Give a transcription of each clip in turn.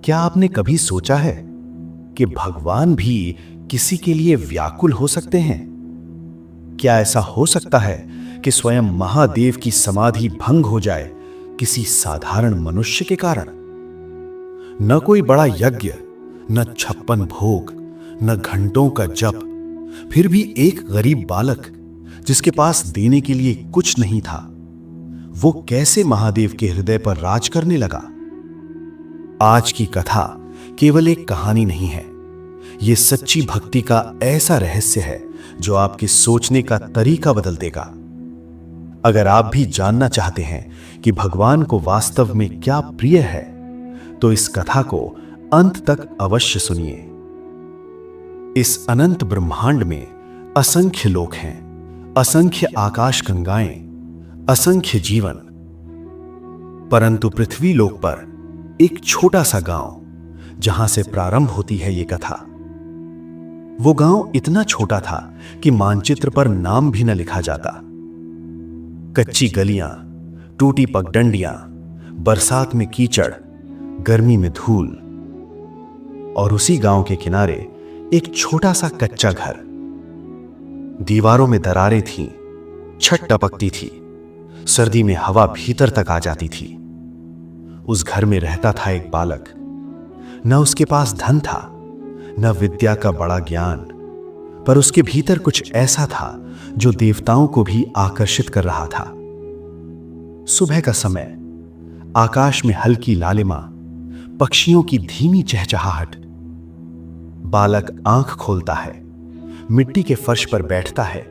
क्या आपने कभी सोचा है कि भगवान भी किसी के लिए व्याकुल हो सकते हैं? क्या ऐसा हो सकता है कि स्वयं महादेव की समाधि भंग हो जाए किसी साधारण मनुष्य के कारण? न कोई बड़ा यज्ञ, न 56 भोग, न घंटों का जप, फिर भी एक गरीब बालक जिसके पास देने के लिए कुछ नहीं था, वो कैसे महादेव के हृदय पर राज करने लगा? आज की कथा केवल एक कहानी नहीं है, ये सच्ची भक्ति का ऐसा रहस्य है जो आपके सोचने का तरीका बदल देगा। अगर आप भी जानना चाहते हैं कि भगवान को वास्तव में क्या प्रिय है, तो इस कथा को अंत तक अवश्य सुनिए। इस अनंत ब्रह्मांड में असंख्य लोक हैं, असंख्य आकाश गंगाएं, असंख्य जीवन, परंतु पृथ्वी लोक पर एक छोटा सा गांव जहां से प्रारंभ होती है ये कथा, वो गांव इतना छोटा था कि मानचित्र पर नाम भी न लिखा जाता। कच्ची गलियां, टूटी पगडंडियां, बरसात में कीचड़, गर्मी में धूल, और उसी गांव के किनारे एक छोटा सा कच्चा घर। दीवारों में दरारें थीं, छत टपकती थी, सर्दी में हवा भीतर तक आ जाती थी। उस घर में रहता था एक बालक। न उसके पास धन था, न विद्या का बड़ा ज्ञान, पर उसके भीतर कुछ ऐसा था जो देवताओं को भी आकर्षित कर रहा था। सुबह का समय, आकाश में हल्की लालिमा, पक्षियों की धीमी चहचहाहट। बालक आंख खोलता है, मिट्टी के फर्श पर बैठता है,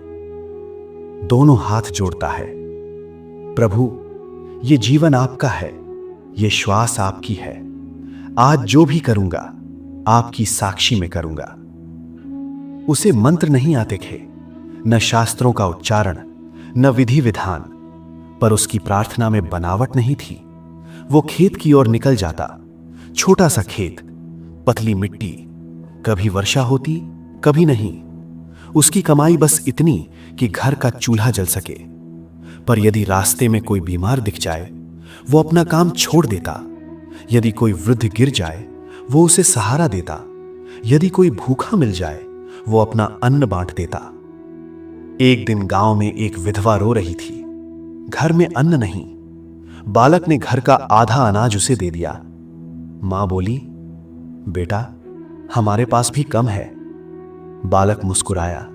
दोनों हाथ जोड़ता है। प्रभु, ये जीवन आपका है, ये श्वास आपकी है। आज जो भी करूंगा आपकी साक्षी में करूंगा। उसे मंत्र नहीं आते थे, न शास्त्रों का उच्चारण, न विधि विधान, पर उसकी प्रार्थना में बनावट नहीं थी। वो खेत की ओर निकल जाता। छोटा सा खेत, पतली मिट्टी, कभी वर्षा होती, कभी नहीं। उसकी कमाई बस इतनी कि घर का चूल्हा जल सके। पर यदि रास्ते में कोई बीमार दिख जाए, वो अपना काम छोड़ देता। यदि कोई वृद्ध गिर जाए, वो उसे सहारा देता। यदि कोई भूखा मिल जाए, वो अपना अन्न बांट देता। एक दिन गांव में एक विधवा रो रही थी। घर में अन्न नहीं। बालक ने घर का आधा अनाज उसे दे दिया। मां बोली, बेटा, हमारे पास भी कम है। बालक मुस्कुराया,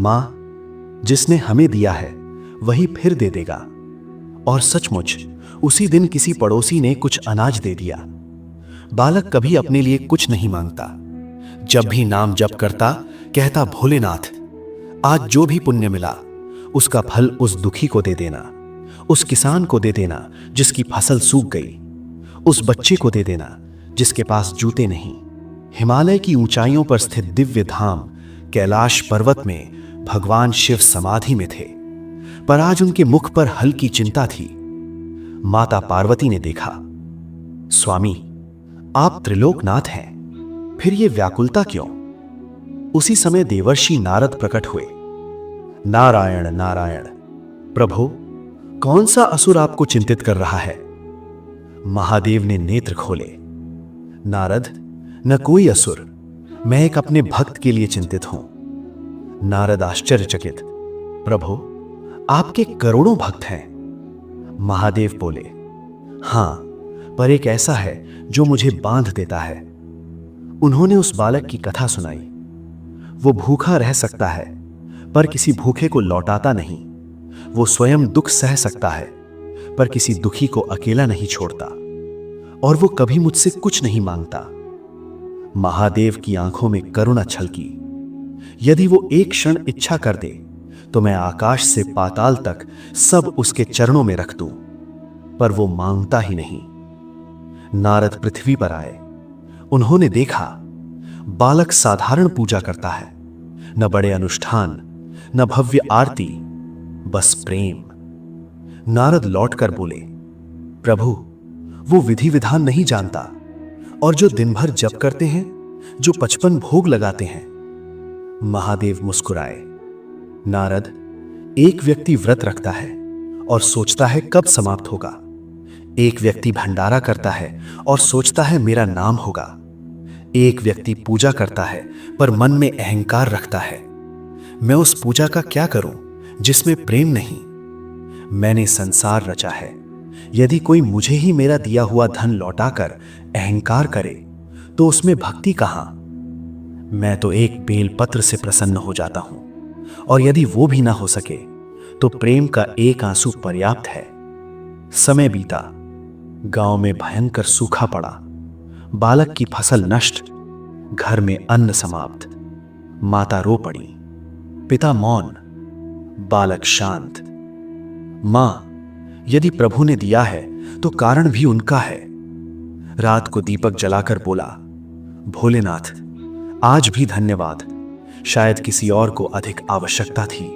मां, जिसने हमें दिया है वही फिर दे देगा। और सचमुच उसी दिन किसी पड़ोसी ने कुछ अनाज दे दिया। बालक कभी अपने लिए कुछ नहीं मांगता। जब भी नाम जप करता, कहता, भोलेनाथ, आज जो भी पुण्य मिला उसका फल उस दुखी को दे देना, उस किसान को दे देना जिसकी फसल सूख गई, उस बच्चे को दे देना जिसके पास जूते नहीं। हिमालय की ऊंचाइयों पर स्थित दिव्य धाम कैलाश पर्वत में भगवान शिव समाधि में थे, पर आज उनके मुख पर हल्की चिंता थी। माता पार्वती ने देखा, स्वामी, आप त्रिलोकनाथ हैं, फिर ये व्याकुलता क्यों? उसी समय देवर्षि नारद प्रकट हुए। नारायण नारायण, प्रभु, कौन सा असुर आपको चिंतित कर रहा है? महादेव ने नेत्र खोले। नारद, न कोई असुर, मैं एक अपने भक्त के लिए चिंतित हूं। नारद आश्चर्यचकित, प्रभु, आपके करोड़ों भक्त हैं। महादेव बोले, हां, पर एक ऐसा है जो मुझे बांध देता है। उन्होंने उस बालक की कथा सुनाई। वो भूखा रह सकता है, पर किसी भूखे को लौटाता नहीं। वो स्वयं दुख सह सकता है, पर किसी दुखी को अकेला नहीं छोड़ता। और वो कभी मुझसे कुछ नहीं मांगता। महादेव की आंखों में करुणा छलकी। यदि वो एक क्षण इच्छा कर दे, तो मैं आकाश से पाताल तक सब उसके चरणों में रख दूं, पर वो मांगता ही नहीं। नारद पृथ्वी पर आए। उन्होंने देखा, बालक साधारण पूजा करता है, न बड़े अनुष्ठान, न भव्य आरती, बस प्रेम। नारद लौटकर बोले, प्रभु, वो विधि विधान नहीं जानता, और जो दिन भर जप करते हैं, जो 55 भोग लगाते हैं। महादेव मुस्कुराए। नारद, एक व्यक्ति व्रत रखता है और सोचता है कब समाप्त होगा। एक व्यक्ति भंडारा करता है और सोचता है मेरा नाम होगा। एक व्यक्ति पूजा करता है पर मन में अहंकार रखता है। मैं उस पूजा का क्या करूं जिसमें प्रेम नहीं? मैंने संसार रचा है। यदि कोई मुझे ही मेरा दिया हुआ धन लौटाकर अहंकार करे तो उसमें भक्ति कहां? मैं तो एक बेलपत्र से प्रसन्न हो जाता हूं, और यदि वो भी ना हो सके तो प्रेम का एक आंसू पर्याप्त है। समय बीता, गांव में भयंकर सूखा पड़ा। बालक की फसल नष्ट, घर में अन्न समाप्त। माता रो पड़ी, पिता मौन, बालक शांत। मां, यदि प्रभु ने दिया है तो कारण भी उनका है। रात को दीपक जलाकर बोला, भोलेनाथ आज भी धन्यवाद, शायद किसी और को अधिक आवश्यकता थी।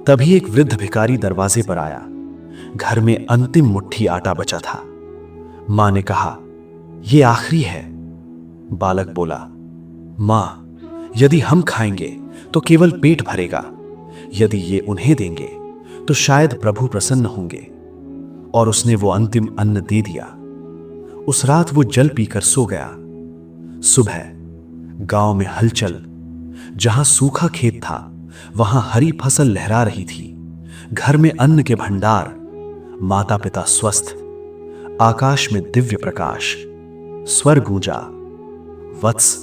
तभी एक वृद्ध भिखारी दरवाजे पर आया। घर में अंतिम मुट्ठी आटा बचा था। मां ने कहा, यह आखिरी है। बालक बोला, मां, यदि हम खाएंगे तो केवल पेट भरेगा, यदि ये उन्हें देंगे तो शायद प्रभु प्रसन्न होंगे। और उसने वो अंतिम अन्न दे दिया। उस रात वो जल पीकर सो गया। सुबह गांव में हलचल। जहां सूखा खेत था वहां हरी फसल लहरा रही थी। घर में अन्न के भंडार, माता पिता स्वस्थ, आकाश में दिव्य प्रकाश। स्वर गूंजा, वत्स,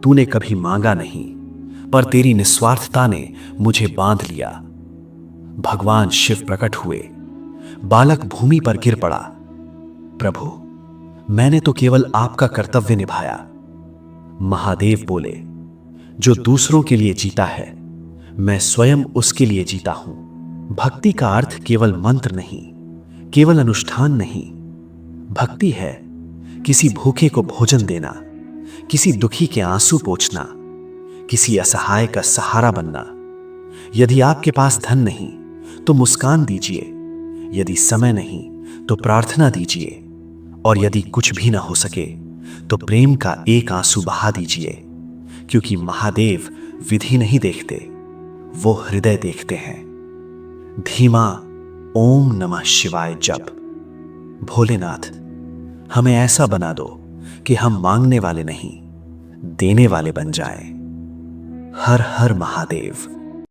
तूने कभी मांगा नहीं, पर तेरी निस्वार्थता ने मुझे बांध लिया। भगवान शिव प्रकट हुए। बालक भूमि पर गिर पड़ा। प्रभु, मैंने तो केवल आपका कर्तव्य निभाया। महादेव बोले, जो दूसरों के लिए जीता है मैं स्वयं उसके लिए जीता हूं। भक्ति का अर्थ केवल मंत्र नहीं, केवल अनुष्ठान नहीं। भक्ति है किसी भूखे को भोजन देना, किसी दुखी के आंसू पोंछना, किसी असहाय का सहारा बनना। यदि आपके पास धन नहीं तो मुस्कान दीजिए, यदि समय नहीं तो प्रार्थना दीजिए, और यदि कुछ भी ना हो सके तो प्रेम का एक आंसू बहा दीजिए, क्योंकि महादेव विधि नहीं देखते, वो हृदय देखते हैं। धीमा ओम नमः शिवाय जप। भोलेनाथ, हमें ऐसा बना दो कि हम मांगने वाले नहीं, देने वाले बन जाएं। हर हर महादेव।